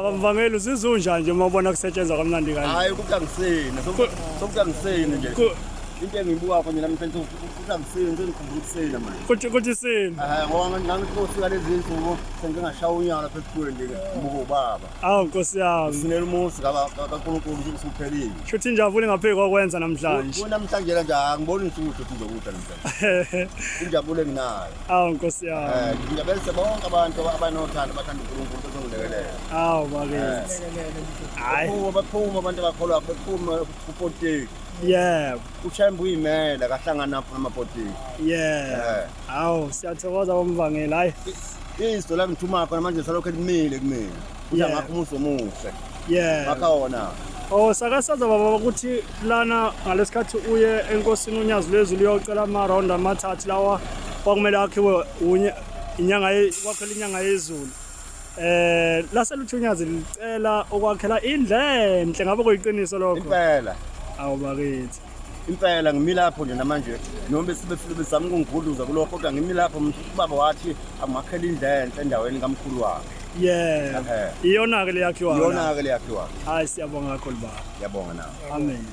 Abamvangeli uzizunja nje uma ubona kusetshenzwa kamnandi kanje. Hayi ukukangiseni, sokukangiseni nje. Into engiyibuka konje namhlanje ukukangiseni ngikukhumbula manje. Kuthi sini? Ngoba ngangikufika lezi insuku sengingashaya unyaka lapha esikoleni nje ngibuka ubaba. Awu Nkosi yami. Sinele umusi kaNkulunkulu usuphelile. Shuthi injabulo ingaphi kokwenza namhlanje. Namhlanje kanje angiboni insuthu ngizokudla namhlanje. Injabulo enginayo. Awu Nkosi yami. Ngiyabelisa bonke abantu abanothando bathanda uNkulunkulu bezongilekelela. Awu bakithi. Hayi. Baphuma abantu abakholwa baphuma kupoteki. Yebo. Ushayimba uyimela kahlangana napho namapoteki. Yeah. Awu siyathokoza bomvangeli hayi. Izwi lami ngithuma khona manje salokho elimile kumina. Kuthi ngakho umuso omuhle. Yeah. Bakhona. Oh sakasaza baba ukuthi lana ngalesikhathi uye enkosini unyazi lwezulu uyocela ama round amathathu lawa kwakumele akhiwe inyanga kwakhela inyanga yezulu. Laselutshunyazi licela okwakhela indle enhle ngabe kuyiqiniso lokho. Impela. Awu bakithi. Impela ngimi lapho nje namanje noma bezama ukungiguduza kulokho kodwa ngimi lapho ubaba wathi amakhela indle enhle endaweni kaMkhulu wakhe. Yeah. Iyona ke leyakhiwa. Iyona ke leyakhiwa. Hayi siyabonga kakhulu baba. Ngiyabonga nawe. Amen.